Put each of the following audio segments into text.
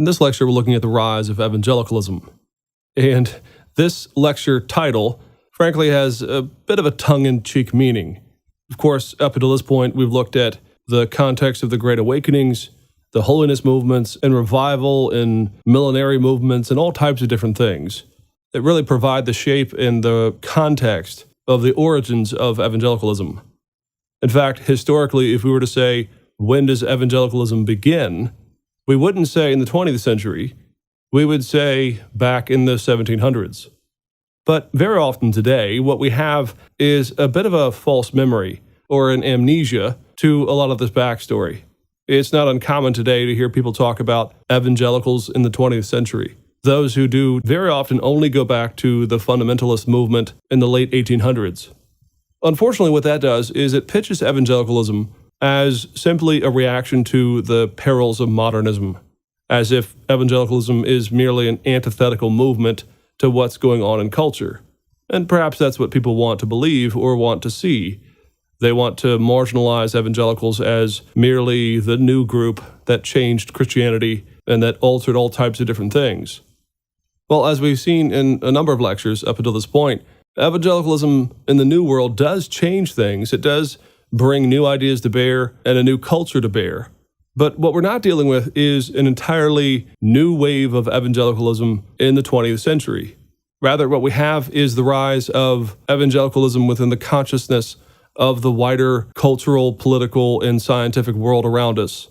In this lecture, we're looking at the rise of evangelicalism. And this lecture title, frankly, has a bit of a tongue-in-cheek meaning. Of course, up until this point, we've looked at the context of the Great Awakenings, the holiness movements, and revival and millenary movements, and all types of different things that really provide the shape and the context of the origins of evangelicalism. In fact, historically, if we were to say, when does evangelicalism begin? We wouldn't say in the 20th century, we would say back in the 1700s. But very often today, what we have is a bit of a false memory or an amnesia to a lot of this backstory. It's not uncommon today to hear people talk about evangelicals in the 20th century. Those who do very often only go back to the fundamentalist movement in the late 1800s. Unfortunately, what that does is it pitches evangelicalism as simply a reaction to the perils of modernism, as if evangelicalism is merely an antithetical movement to what's going on in culture. And perhaps that's what people want to believe or want to see. They want to marginalize evangelicals as merely the new group that changed Christianity and that altered all types of different things. Well, as we've seen in a number of lectures up until this point, evangelicalism in the New World does change things. It does bring new ideas to bear and a new culture to bear. But what we're not dealing with is an entirely new wave of evangelicalism in the 20th century. Rather, what we have is the rise of evangelicalism within the consciousness of the wider cultural, political, and scientific world around us.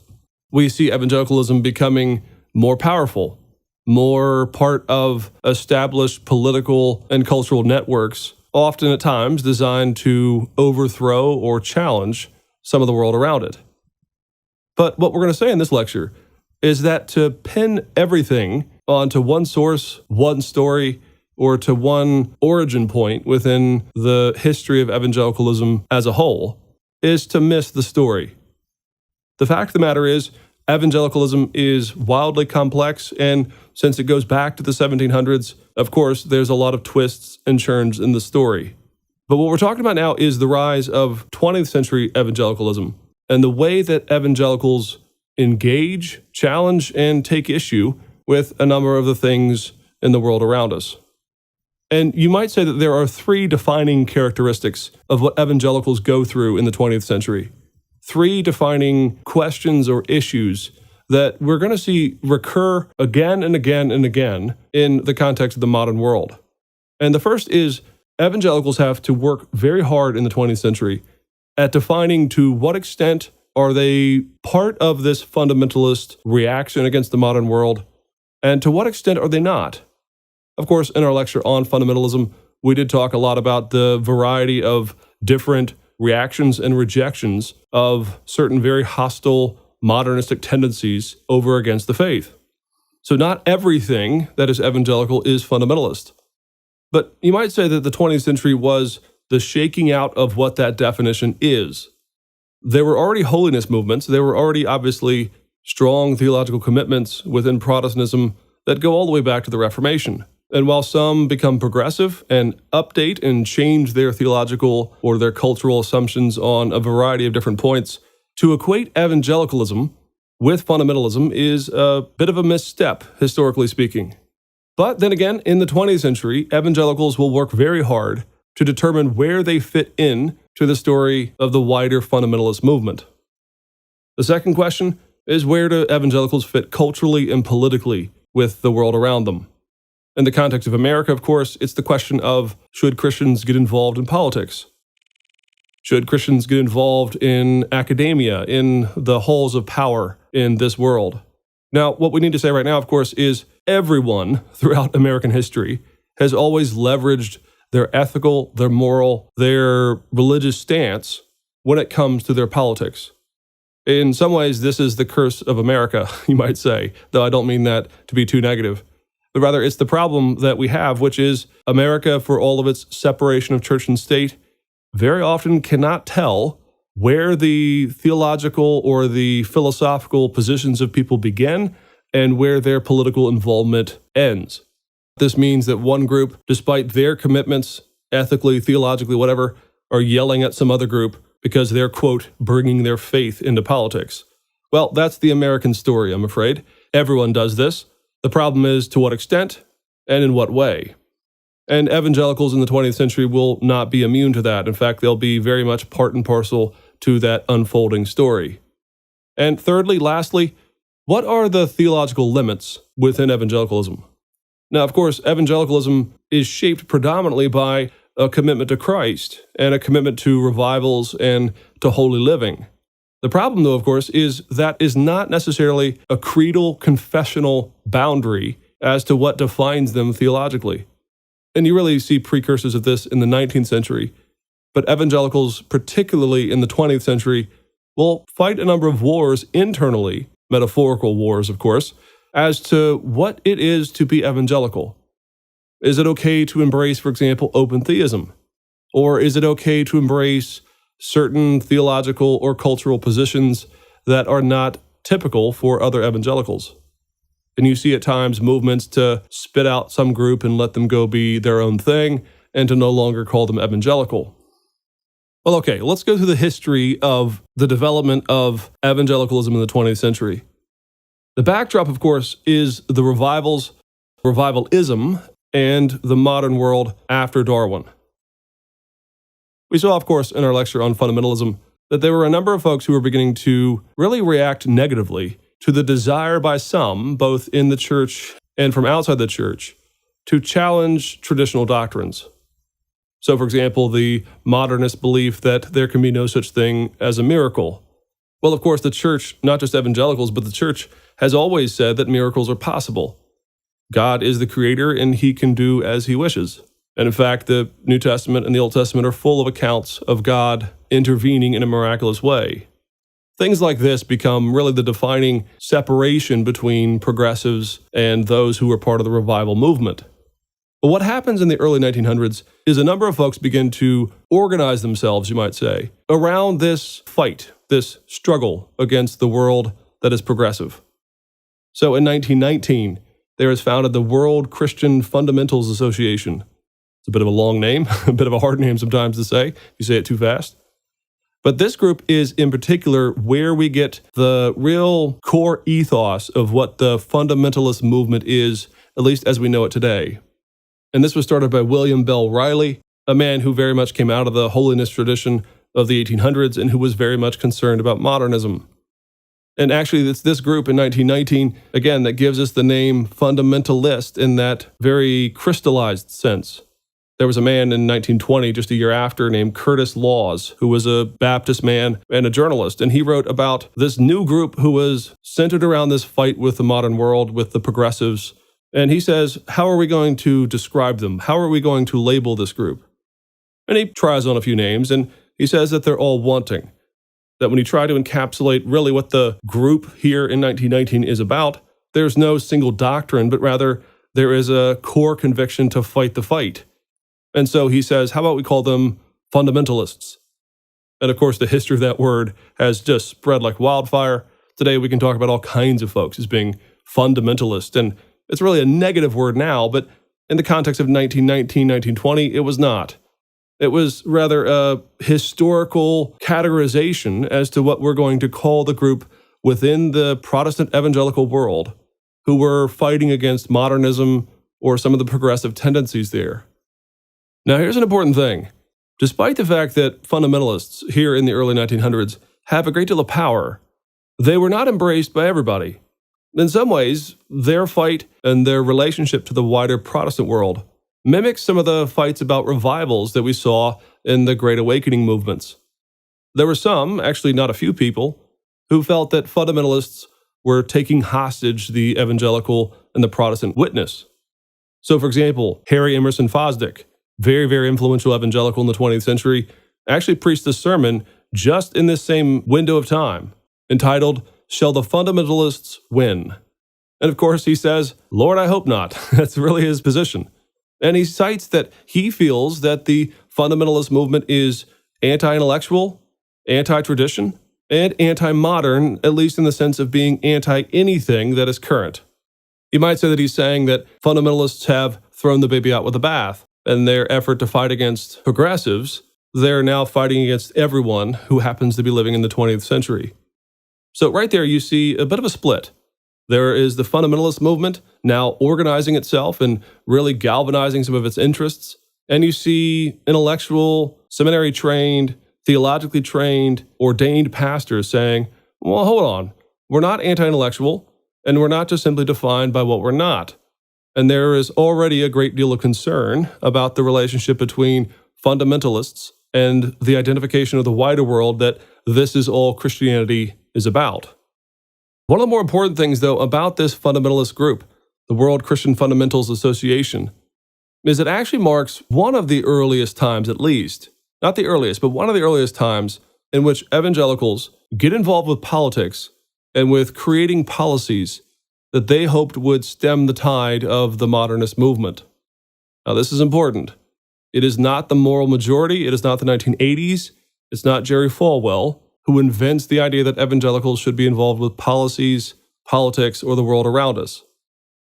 We see evangelicalism becoming more powerful, more part of established political and cultural networks, often at times designed to overthrow or challenge some of the world around it. But what we're going to say in this lecture is that to pin everything onto one source, one story, or to one origin point within the history of evangelicalism as a whole is to miss the story. The fact of the matter is, evangelicalism is wildly complex, and since it goes back to the 1700s, of course, there's a lot of twists and turns in the story. But what we're talking about now is the rise of 20th century evangelicalism and the way that evangelicals engage, challenge, and take issue with a number of the things in the world around us. And you might say that there are three defining characteristics of what evangelicals go through in the 20th century. Three defining questions or issues that we're going to see recur again and again and again in the context of the modern world. And the first is evangelicals have to work very hard in the 20th century at defining to what extent are they part of this fundamentalist reaction against the modern world, and to what extent are they not. Of course, in our lecture on fundamentalism, we did talk a lot about the variety of different reactions and rejections of certain very hostile modernistic tendencies over against the faith. So not everything that is evangelical is fundamentalist. But you might say that the 20th century was the shaking out of what that definition is. There were already holiness movements. There were already obviously strong theological commitments within Protestantism that go all the way back to the Reformation. And while some become progressive and update and change their theological or their cultural assumptions on a variety of different points, to equate evangelicalism with fundamentalism is a bit of a misstep, historically speaking. But then again, in the 20th century, evangelicals will work very hard to determine where they fit in to the story of the wider fundamentalist movement. The second question is, where do evangelicals fit culturally and politically with the world around them? In the context of America, of course, it's the question of, should Christians get involved in politics? Should Christians get involved in academia, in the halls of power in this world? Now, what we need to say right now, of course, is everyone throughout American history has always leveraged their ethical, their moral, their religious stance when it comes to their politics. In some ways, this is the curse of America, you might say, though I don't mean that to be too negative. But rather, it's the problem that we have, which is America, for all of its separation of church and state, very often cannot tell where the theological or the philosophical positions of people begin and where their political involvement ends. This means that one group, despite their commitments, ethically, theologically, whatever, are yelling at some other group because they're, quote, bringing their faith into politics. Well, that's the American story, I'm afraid. everyone does this. The problem is to what extent and in what way. And evangelicals in the 20th century will not be immune to that. In fact, they'll be very much part and parcel to that unfolding story. And thirdly, lastly, what are the theological limits within evangelicalism? Now, of course, evangelicalism is shaped predominantly by a commitment to Christ and a commitment to revivals and to holy living. The problem, though, of course, is that is not necessarily a creedal confessional boundary as to what defines them theologically. And you really see precursors of this in the 19th century. But evangelicals, particularly in the 20th century, will fight a number of wars internally, metaphorical wars, of course, as to what it is to be evangelical. Is it okay to embrace, for example, open theism? Or is it okay to embrace certain theological or cultural positions that are not typical for other evangelicals? And you see at times movements to spit out some group and let them go be their own thing and to no longer call them evangelical. Well, okay, let's go through the history of the development of evangelicalism in the 20th century. The backdrop, of course, is the revivals, revivalism, and the modern world after Darwin. We saw, of course, in our lecture on fundamentalism that there were a number of folks who were beginning to really react negatively to the desire by some, both in the church and from outside the church, to challenge traditional doctrines. So, for example, the modernist belief that there can be no such thing as a miracle. Well, of course, the church, not just evangelicals, but the church has always said that miracles are possible. God is the creator and he can do as he wishes. And in fact, the New Testament and the Old Testament are full of accounts of God intervening in a miraculous way. Things like this become really the defining separation between progressives and those who were part of the revival movement. But what happens in the early 1900s is a number of folks begin to organize themselves, you might say, around this fight, this struggle against the world that is progressive. So in 1919, there is founded the World Christian Fundamentals Association. It's a bit of a long name, a bit of a hard name sometimes to say, if you say it too fast. But this group is in particular where we get the real core ethos of what the fundamentalist movement is, at least as we know it today. And this was started by William Bell Riley, a man who very much came out of the holiness tradition of the 1800s and who was very much concerned about modernism. And actually, it's this group in 1919, again, that gives us the name fundamentalist in that very crystallized sense. There was a man in 1920, just a year after, named Curtis Laws, who was a Baptist man and a journalist. And he wrote about this new group who was centered around this fight with the modern world, with the progressives. And he says, how are we going to describe them? How are we going to label this group? And he tries on a few names, and he says that they're all wanting. That when you try to encapsulate really what the group here in 1919 is about, there's no single doctrine, but rather there is a core conviction to fight the fight. And so he says, how about we call them fundamentalists? And of course, the history of that word has just spread like wildfire. Today, we can talk about all kinds of folks as being fundamentalist. And it's really a negative word now, but in the context of 1919, 1920, it was not. It was rather a historical categorization as to what we're going to call the group within the Protestant evangelical world who were fighting against modernism or some of the progressive tendencies there. Now, here's an important thing. Despite the fact that fundamentalists here in the early 1900s have a great deal of power, they were not embraced by everybody. In some ways, their fight and their relationship to the wider Protestant world mimics some of the fights about revivals that we saw in the Great Awakening movements. There were some, actually not a few people, who felt that fundamentalists were taking hostage the evangelical and the Protestant witness. So, for example, Harry Emerson Fosdick, very, very influential evangelical in the 20th century, actually preached a sermon just in this same window of time, entitled, "Shall the Fundamentalists Win?" And of course, he says, Lord, I hope not. That's really his position. And he cites that he feels that the fundamentalist movement is anti-intellectual, anti-tradition, and anti-modern, at least in the sense of being anti-anything that is current. You might say that he's saying that fundamentalists have thrown the baby out with the bath. In their effort to fight against progressives, they're now fighting against everyone who happens to be living in the 20th century. So right there, you see a bit of a split. There is the fundamentalist movement now organizing itself and really galvanizing some of its interests. And you see intellectual, seminary-trained, theologically trained, ordained pastors saying, well, hold on, we're not anti-intellectual, and we're not just simply defined by what we're not. And there is already a great deal of concern about the relationship between fundamentalists and the identification of the wider world that this is all Christianity is about. One of the more important things, though, about this fundamentalist group, the World Christian Fundamentals Association, is it actually marks one of the earliest times, at least, not the earliest, but one of the earliest times in which evangelicals get involved with politics and with creating policies that they hoped would stem the tide of the modernist movement. Now, this is important. It is not the moral majority. It is not the 1980s. It's not Jerry Falwell who invents the idea that evangelicals should be involved with policies, politics, or the world around us.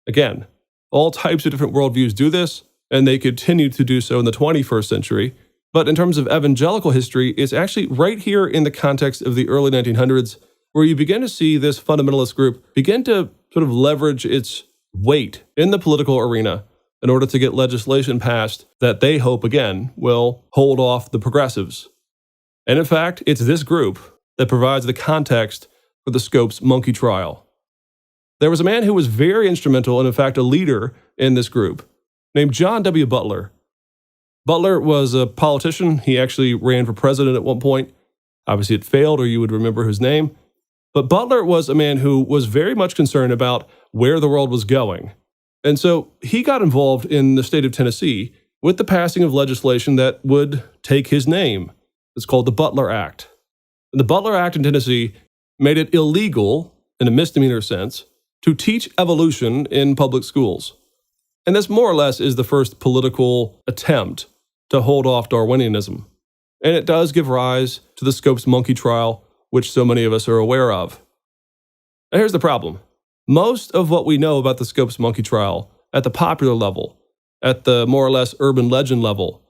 Again, all types of different worldviews do this, and they continue to do so in the 21st century. But in terms of evangelical history, it's actually right here in the context of the early 1900s where you begin to see this fundamentalist group begin to sort of leverage its weight in the political arena in order to get legislation passed that they hope, again, will hold off the progressives. And in fact, it's this group that provides the context for the Scopes monkey trial. There was a man who was very instrumental and, in fact, a leader in this group named John W. Butler. Butler was a politician. He actually ran for president at one point. Obviously, it failed, or you would remember his name. But Butler was a man who was very much concerned about where the world was going. And so he got involved in the state of Tennessee with the passing of legislation that would take his name. It's called the Butler Act. And the Butler Act in Tennessee made it illegal, in a misdemeanor sense, to teach evolution in public schools. And this more or less is the first political attempt to hold off Darwinianism. And it does give rise to the Scopes monkey trial, which so many of us are aware of. Now here's the problem. Most of what we know about the Scopes monkey trial at the popular level, at the more or less urban legend level,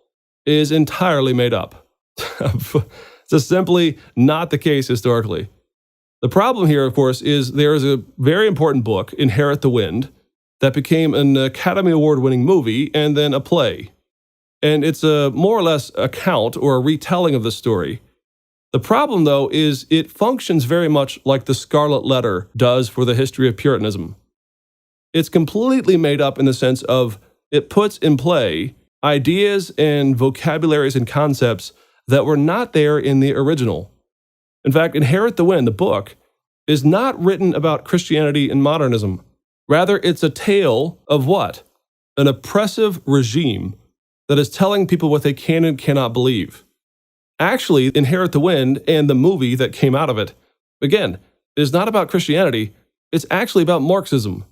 is entirely made up. It's simply not the case historically. The problem here, of course, is there is a very important book, Inherit the Wind, that became an Academy Award-winning movie and then a play. And it's a more or less account or a retelling of the story. The problem, though, is it functions very much like the Scarlet Letter does for the history of Puritanism. It's completely made up in the sense of it puts in play ideas and vocabularies and concepts that were not there in the original. In fact, Inherit the Wind, the book, is not written about Christianity and modernism. Rather, it's a tale of what? An oppressive regime that is telling people what they can and cannot believe. Actually, Inherit the Wind and the movie that came out of it, again, is not about Christianity. It's actually about Marxism.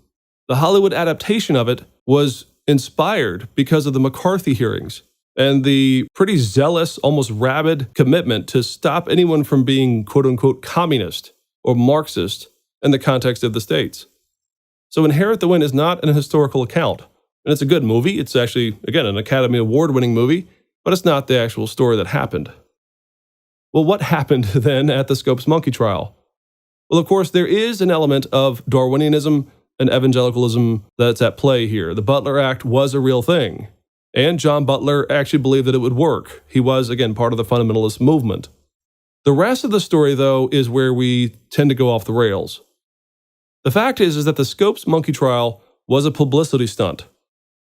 The Hollywood adaptation of it was inspired because of the McCarthy hearings and the pretty zealous, almost rabid commitment to stop anyone from being quote-unquote communist or Marxist in the context of the states. So Inherit the Wind is not an historical account. And it's a good movie. It's actually, again, an Academy Award-winning movie, but it's not the actual story that happened. Well, what happened then at the Scopes monkey trial? Well, of course, there is an element of Darwinianism and evangelicalism that's at play here. The Butler Act was a real thing. And John Butler actually believed that it would work. He was, again, part of the fundamentalist movement. The rest of the story, though, is where we tend to go off the rails. The fact is that the Scopes monkey trial was a publicity stunt.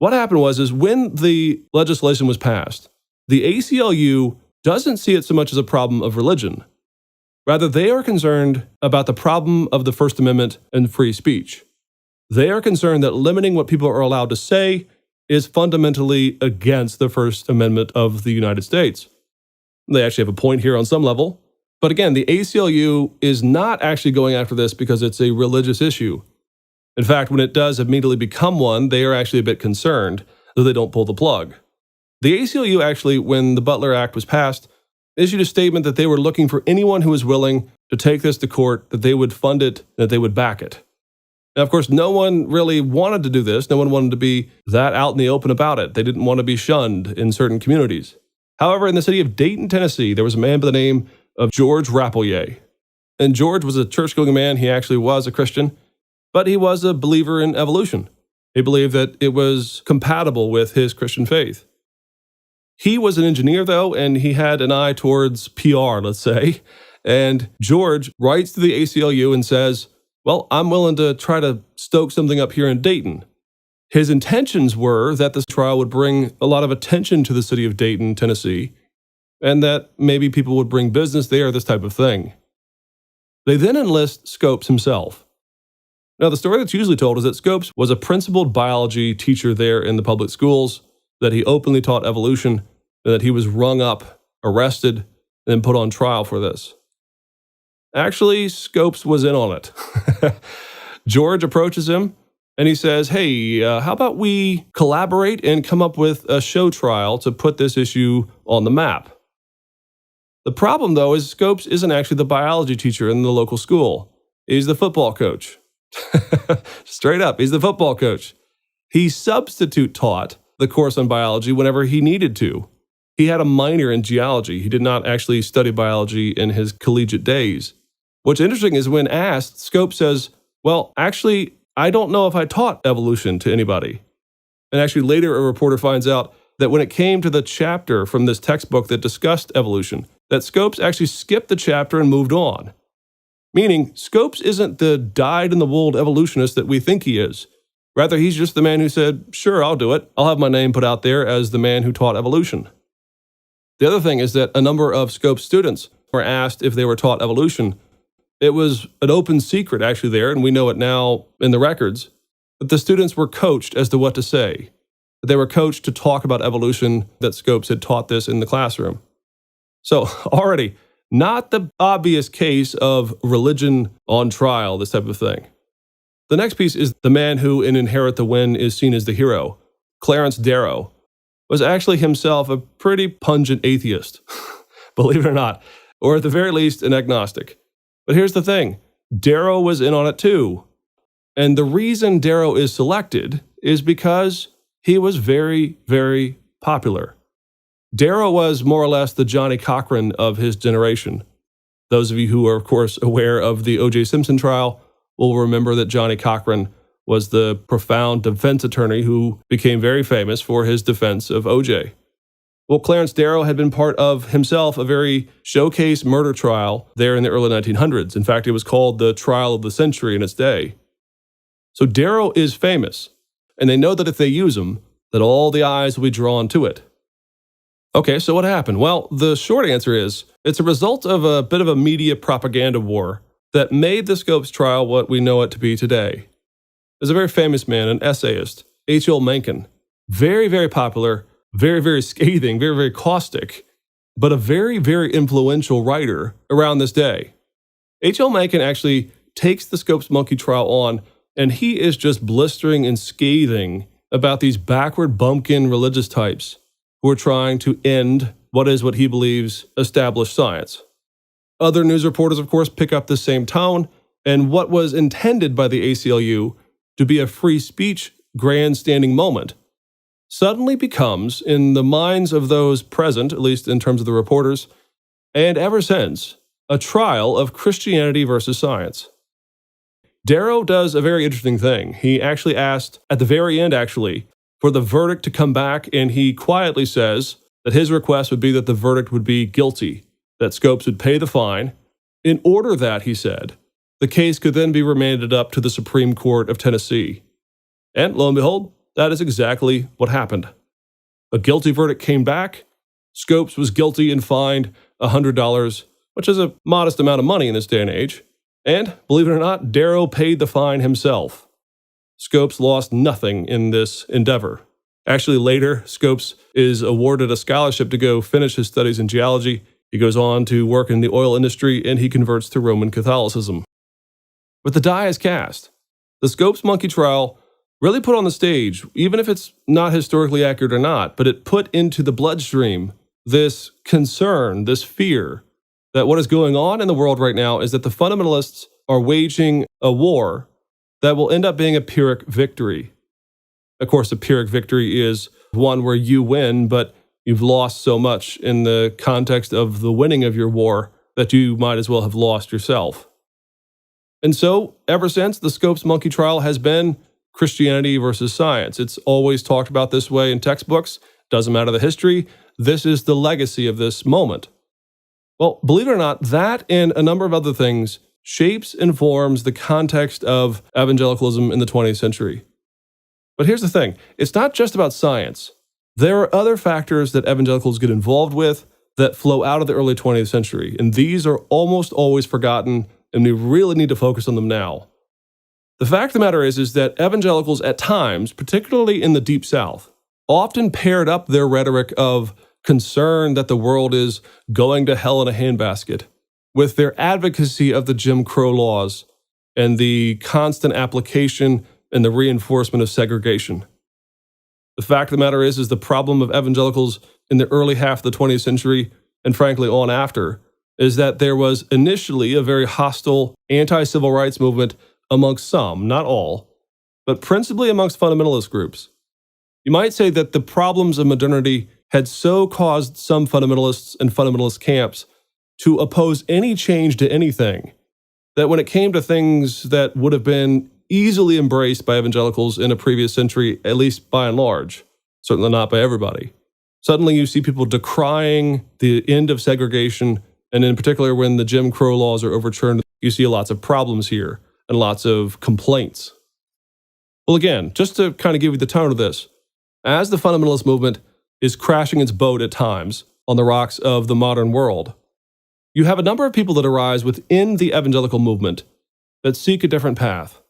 What happened was when the legislation was passed, the ACLU doesn't see it so much as a problem of religion. Rather, they are concerned about the problem of the First Amendment and free speech. They are concerned that limiting what people are allowed to say is fundamentally against the First Amendment of the United States. They actually have a point here on some level. But again, the ACLU is not actually going after this because it's a religious issue. In fact, when it does immediately become one, they are actually a bit concerned, though they don't pull the plug. The ACLU actually, when the Butler Act was passed, issued a statement that they were looking for anyone who was willing to take this to court, that they would fund it, that they would back it. Now, of course, no one really wanted to do this. No one wanted to be that out in the open about it. They didn't want to be shunned in certain communities. However, in the city of Dayton, Tennessee, there was a man by the name of George Rapelier. And George was a church-going man. He actually was a Christian. but he was a believer in evolution. He believed that it was compatible with his Christian faith. He was an engineer, though, and he had an eye towards PR, let's say. And George writes to the ACLU and says, well, I'm willing to try to stoke something up here in Dayton. His intentions were that this trial would bring a lot of attention to the city of Dayton, Tennessee, and that maybe people would bring business there, this type of thing. They then enlist Scopes himself. Now, the story that's usually told is that Scopes was a principled biology teacher there in the public schools, that he openly taught evolution, and that he was rung up, arrested, and then put on trial for this. Actually, Scopes was in on it. George approaches him, and he says, hey, how about we collaborate and come up with a show trial to put this issue on the map? The problem, though, is Scopes isn't actually the biology teacher in the local school. He's the football coach. Straight up, he's the football coach. He substitute taught the course on biology whenever he needed to. He had a minor in geology. He did not actually study biology in his collegiate days. What's interesting is when asked, Scopes says, well, actually, I don't know if I taught evolution to anybody. And actually later a reporter finds out that when it came to the chapter from this textbook that discussed evolution, that Scopes actually skipped the chapter and moved on. Meaning, Scopes isn't the dyed-in-the-wool evolutionist that we think he is. Rather, he's just the man who said, sure, I'll do it. I'll have my name put out there as the man who taught evolution. The other thing is that a number of Scopes students were asked if they were taught evolution. It was an open secret actually there, and we know it now in the records, that the students were coached as to what to say. They were coached to talk about evolution, that Scopes had taught this in the classroom. So already, not the obvious case of religion on trial, this type of thing. The next piece is the man who in Inherit the Wind is seen as the hero. Clarence Darrow was actually himself a pretty pungent atheist, believe it or not, or at the very least an agnostic. But here's the thing, Darrow was in on it too. And the reason Darrow is selected is because he was very, very popular. Darrow was more or less the Johnny Cochran of his generation. Those of you who are, of course, aware of the O.J. Simpson trial will remember that Johnny Cochran was the profound defense attorney who became very famous for his defense of O.J. Well, Clarence Darrow had been part of himself a very showcase murder trial there in the early 1900s. In fact, it was called the trial of the century in its day. So Darrow is famous, and they know that if they use him, that all the eyes will be drawn to it. Okay, so what happened? Well, the short answer is, it's a result of a bit of a media propaganda war that made the Scopes trial what we know it to be today. There's a very famous man, an essayist, H.L. Mencken. Very, very popular, very, very scathing, very, very caustic, but a very, very influential writer around this day. H.L. Mencken actually takes the Scopes monkey trial on, and he is just blistering and scathing about these backward bumpkin religious types who are trying to end what he believes established science. Other news reporters, of course, pick up the same tone, and what was intended by the ACLU to be a free speech grandstanding moment suddenly becomes, in the minds of those present, at least in terms of the reporters, and ever since, a trial of Christianity versus science. Darrow does a very interesting thing. He actually asked, at the very end for the verdict to come back, and he quietly says that his request would be that the verdict would be guilty, that Scopes would pay the fine, in order that, he said, the case could then be remanded up to the Supreme Court of Tennessee. And lo and behold, that is exactly what happened. A guilty verdict came back. Scopes was guilty and fined $100, which is a modest amount of money in this day and age. And, believe it or not, Darrow paid the fine himself. Scopes lost nothing in this endeavor. Actually, later, Scopes is awarded a scholarship to go finish his studies in geology. He goes on to work in the oil industry, and he converts to Roman Catholicism. But the die is cast. The Scopes monkey trial really put on the stage, even if it's not historically accurate or not, but it put into the bloodstream this concern, this fear, that what is going on in the world right now is that the fundamentalists are waging a war that will end up being a Pyrrhic victory. Of course, a Pyrrhic victory is one where you win, but you've lost so much in the context of the winning of your war that you might as well have lost yourself. And so, ever since, the Scopes monkey trial has been Christianity versus science. It's always talked about this way in textbooks. Doesn't matter the history. This is the legacy of this moment. Well, believe it or not, that and a number of other things shapes and forms the context of evangelicalism in the 20th century. But here's the thing. It's not just about science. There are other factors that evangelicals get involved with that flow out of the early 20th century, and these are almost always forgotten, and we really need to focus on them now. The fact of the matter is that evangelicals at times, particularly in the Deep South, often paired up their rhetoric of concern that the world is going to hell in a handbasket with their advocacy of the Jim Crow laws and the constant application and the reinforcement of segregation. The fact of the matter is the problem of evangelicals in the early half of the 20th century, and frankly on after, is that there was initially a very hostile anti-civil rights movement amongst some, not all, but principally amongst fundamentalist groups. You might say that the problems of modernity had so caused some fundamentalists and fundamentalist camps to oppose any change to anything that when it came to things that would have been easily embraced by evangelicals in a previous century, at least by and large, certainly not by everybody, suddenly you see people decrying the end of segregation, and in particular when the Jim Crow laws are overturned, you see lots of problems here and lots of complaints. Well, again, just to kind of give you the tone of this, as the fundamentalist movement is crashing its boat at times on the rocks of the modern world, you have a number of people that arise within the evangelical movement that seek a different path.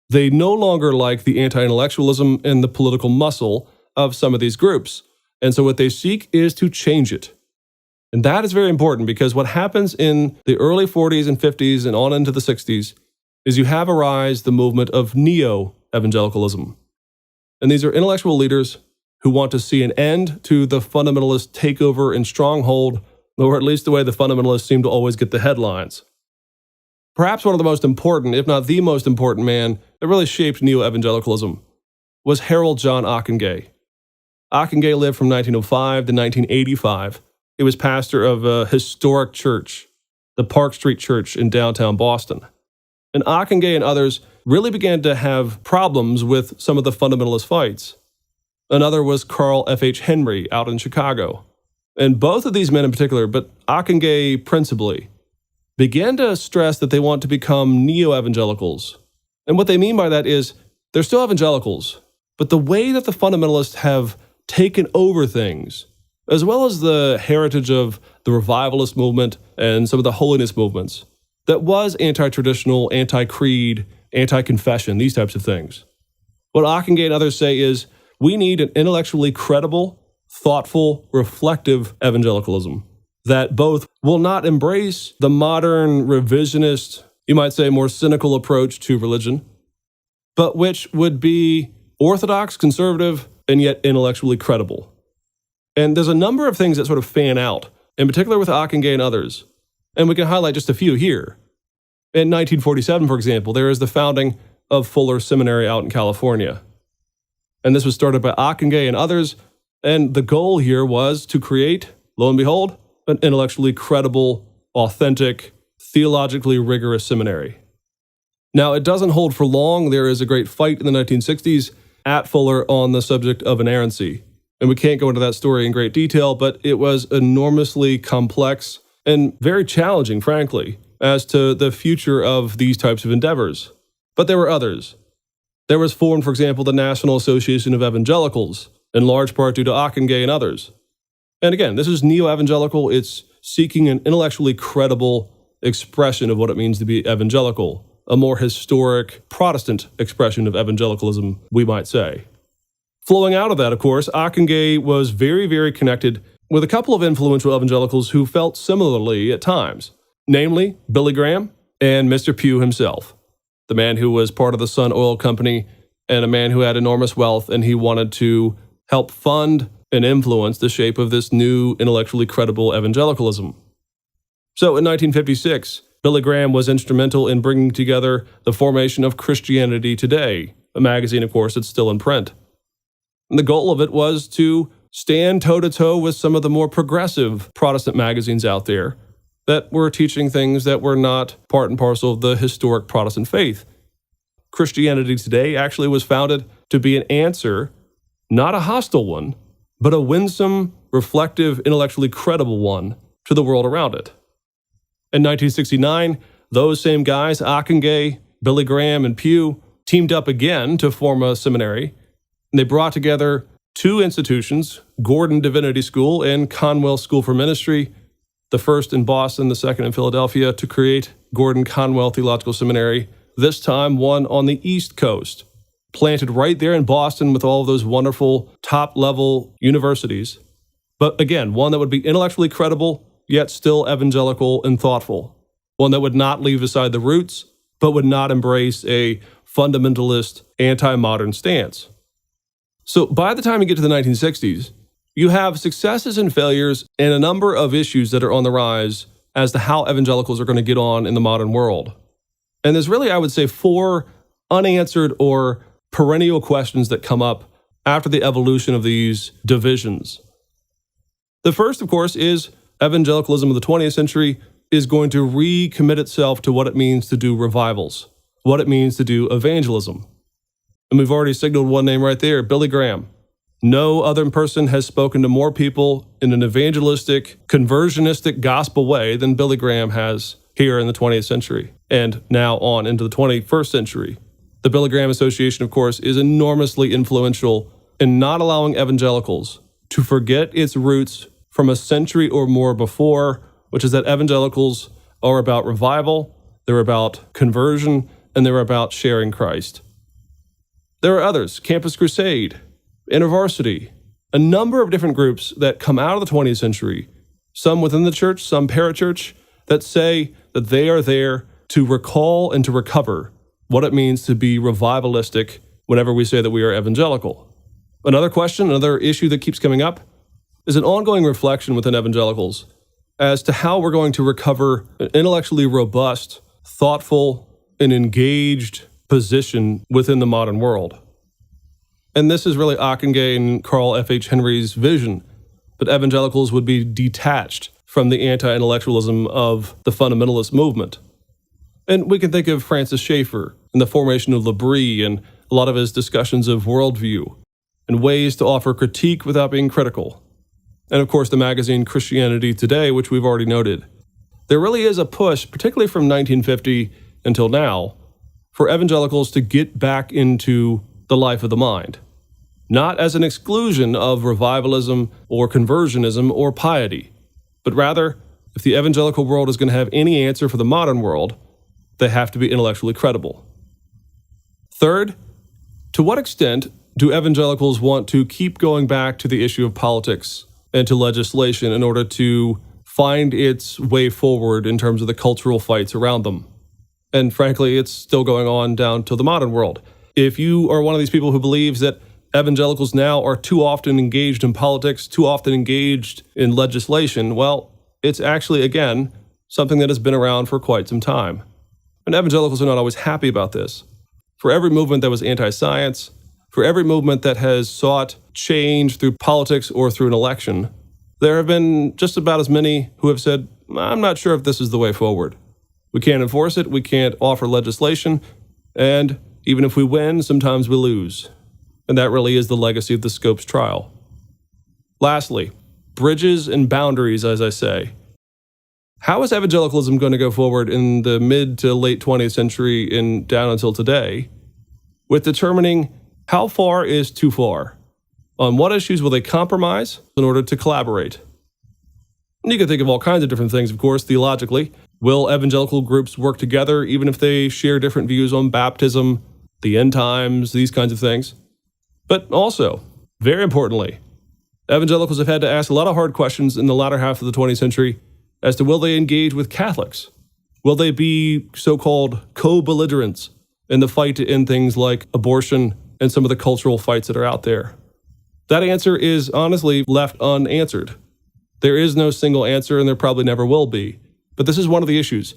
They no longer like the anti-intellectualism and the political muscle of some of these groups, and so what they seek is to change it. And that is very important because what happens in the early 40s and 50s and on into the 60s is you have arise the movement of neo-evangelicalism. And these are intellectual leaders who want to see an end to the fundamentalist takeover and stronghold, or at least the way the fundamentalists seem to always get the headlines. Perhaps one of the most important, if not the most important man that really shaped neo-evangelicalism was Harold John Ockenga. Ockenga lived from 1905 to 1985. He was pastor of a historic church, the Park Street Church in downtown Boston. And Ockenga and others really began to have problems with some of the fundamentalist fights. Another was Carl F.H. Henry out in Chicago. And both of these men in particular, but Ockenga principally, began to stress that they want to become neo-evangelicals. And what they mean by that is they're still evangelicals, but the way that the fundamentalists have taken over things, as well as the heritage of the revivalist movement and some of the holiness movements, that was anti-traditional, anti-creed, anti-confession, these types of things. What Ockenga and others say is we need an intellectually credible, thoughtful, reflective evangelicalism that both will not embrace the modern revisionist, you might say more cynical approach to religion, but which would be orthodox, conservative, and yet intellectually credible. And there's a number of things that sort of fan out, in particular with Ockenga and others, and we can highlight just a few here. In 1947, for example, there is the founding of Fuller Seminary out in California. And this was started by Ockenga and others, and the goal here was to create, lo and behold, an intellectually credible, authentic, theologically rigorous seminary. Now, it doesn't hold for long. There is a great fight in the 1960s at Fuller on the subject of inerrancy. And we can't go into that story in great detail, but it was enormously complex and very challenging, frankly, as to the future of these types of endeavors. But there were others. There was formed, for example, the National Association of Evangelicals, in large part due to Ockenga and others. And again, this is neo-evangelical. It's seeking an intellectually credible expression of what it means to be evangelical, a more historic Protestant expression of evangelicalism, we might say. Flowing out of that, of course, Ockenga was very, very connected with a couple of influential evangelicals who felt similarly at times, namely Billy Graham and Mr. Pugh himself, the man who was part of the Sun Oil Company and a man who had enormous wealth, and he wanted to help fund and influence the shape of this new intellectually credible evangelicalism. So in 1956, Billy Graham was instrumental in bringing together the formation of Christianity Today, a magazine, of course, that's still in print. And the goal of it was to stand toe-to-toe with some of the more progressive Protestant magazines out there that were teaching things that were not part and parcel of the historic Protestant faith. Christianity today actually was founded to be an answer, not a hostile one, but a winsome, reflective, intellectually credible one to the world around it. In 1969, those same guys, Ockenga, Billy Graham, and Pugh, teamed up again to form a seminary, and they brought together two institutions, Gordon Divinity School and Conwell School for Ministry, the first in Boston, the second in Philadelphia, to create Gordon Conwell Theological Seminary, this time one on the East Coast, planted right there in Boston with all of those wonderful top-level universities. But again, one that would be intellectually credible, yet still evangelical and thoughtful. One that would not leave aside the roots, but would not embrace a fundamentalist, anti-modern stance. So by the time you get to the 1960s, you have successes and failures and a number of issues that are on the rise as to how evangelicals are going to get on in the modern world. And there's really, I would say, 4 unanswered or perennial questions that come up after the evolution of these divisions. The first, of course, is evangelicalism of the 20th century is going to recommit itself to what it means to do revivals, what it means to do evangelism. And we've already signaled one name right there, Billy Graham. No other person has spoken to more people in an evangelistic, conversionistic gospel way than Billy Graham has here in the 20th century and now on into the 21st century. The Billy Graham Association, of course, is enormously influential in not allowing evangelicals to forget its roots from a century or more before, which is that evangelicals are about revival, they're about conversion, and they're about sharing Christ. There are others, Campus Crusade, InterVarsity, a number of different groups that come out of the 20th century, some within the church, some parachurch, that say that they are there to recall and to recover what it means to be revivalistic whenever we say that we are evangelical. Another question, another issue that keeps coming up is an ongoing reflection within evangelicals as to how we're going to recover an intellectually robust, thoughtful, and engaged position within the modern world. And this is really Ockenga and Carl F.H. Henry's vision that evangelicals would be detached from the anti-intellectualism of the fundamentalist movement. And we can think of Francis Schaeffer and the formation of L'Abri and a lot of his discussions of worldview and ways to offer critique without being critical. And of course, the magazine Christianity Today, which we've already noted. There really is a push, particularly from 1950 until now, for evangelicals to get back into the life of the mind, not as an exclusion of revivalism or conversionism or piety, but rather, if the evangelical world is going to have any answer for the modern world, they have to be intellectually credible. Third, to what extent do evangelicals want to keep going back to the issue of politics and to legislation in order to find its way forward in terms of the cultural fights around them? And frankly, it's still going on down to the modern world. If you are one of these people who believes that evangelicals now are too often engaged in politics, too often engaged in legislation, well, it's actually, again, something that has been around for quite some time. And evangelicals are not always happy about this. For every movement that was anti-science, for every movement that has sought change through politics or through an election, there have been just about as many who have said, I'm not sure if this is the way forward. We can't enforce it, we can't offer legislation, and even if we win, sometimes we lose. And that really is the legacy of the Scopes trial. Lastly, bridges and boundaries, as I say. How is evangelicalism going to go forward in the mid to late 20th century and down until today with determining how far is too far? On what issues will they compromise in order to collaborate? And you can think of all kinds of different things, of course, theologically. Will evangelical groups work together even if they share different views on baptism, the end times, these kinds of things? But also, very importantly, evangelicals have had to ask a lot of hard questions in the latter half of the 20th century as to will they engage with Catholics? Will they be so-called co-belligerents in the fight to end things like abortion and some of the cultural fights that are out there? That answer is honestly left unanswered. There is no single answer, and there probably never will be. But this is one of the issues.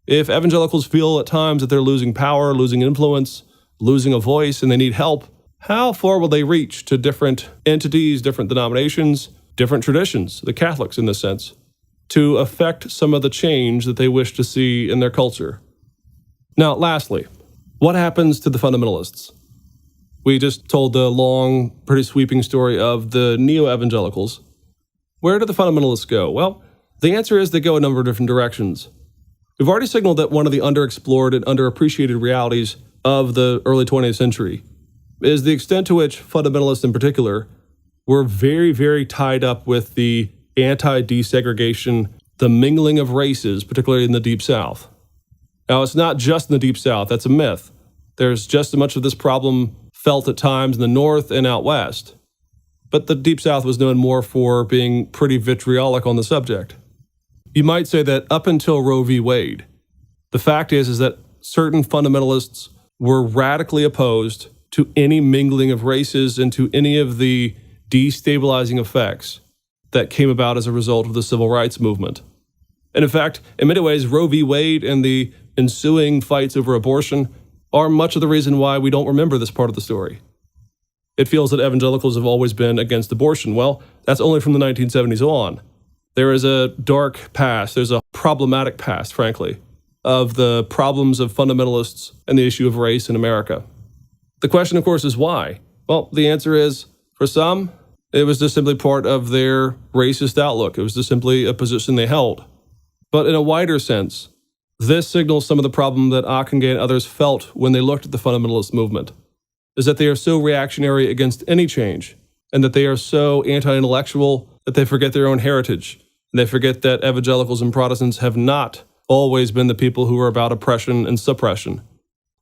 If evangelicals feel at times that they're losing power, losing influence, losing a voice, and they need help, how far will they reach to different entities, different denominations, different traditions, the Catholics in this sense? to affect some of the change that they wish to see in their culture. Now, lastly, what happens to the fundamentalists? We just told the long, pretty sweeping story of the neo-evangelicals. Where do the fundamentalists go? Well, the answer is they go a number of different directions. We've already signaled that one of the underexplored and underappreciated realities of the early 20th century is the extent to which fundamentalists in particular were very, very tied up with the anti-desegregation, the mingling of races, particularly in the Deep South. Now, it's not just in the Deep South. That's a myth. There's just as much of this problem felt at times in the North and out West. But the Deep South was known more for being pretty vitriolic on the subject. You might say that up until Roe v. Wade, the fact is that certain fundamentalists were radically opposed to any mingling of races and to any of the destabilizing effects that came about as a result of the civil rights movement. And in fact, in many ways, Roe v. Wade and the ensuing fights over abortion are much of the reason why we don't remember this part of the story. It feels that evangelicals have always been against abortion. Well, that's only from the 1970s on. There is a dark past, there's a problematic past, frankly, of the problems of fundamentalists and the issue of race in America. The question, of course, is why? Well, the answer is, for some, it was just simply part of their racist outlook. It was just simply a position they held. But in a wider sense, this signals some of the problem that Ockenga and others felt when they looked at the fundamentalist movement, is that they are so reactionary against any change, and that they are so anti-intellectual that they forget their own heritage. And they forget that evangelicals and Protestants have not always been the people who are about oppression and suppression.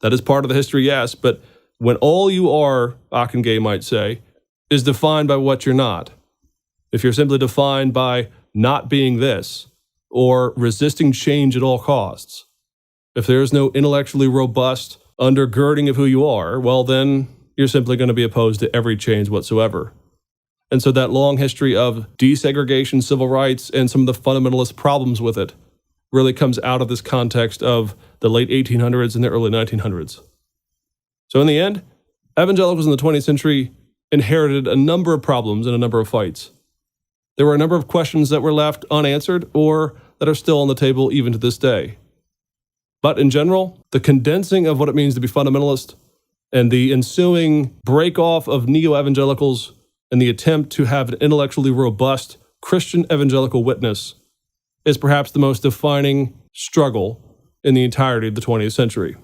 That is part of the history, yes, but when all you are, Ockenga might say, is defined by what you're not, if you're simply defined by not being this, or resisting change at all costs, if there is no intellectually robust undergirding of who you are, well then you're simply going to be opposed to every change whatsoever. And so that long history of desegregation, civil rights, and some of the fundamentalist problems with it really comes out of this context of the late 1800s and the early 1900s. So in the end, evangelicals in the 20th century inherited a number of problems and a number of fights. There were a number of questions that were left unanswered or that are still on the table even to this day. But in general, the condensing of what it means to be fundamentalist and the ensuing break-off of neo-evangelicals and the attempt to have an intellectually robust Christian evangelical witness is perhaps the most defining struggle in the entirety of the 20th century.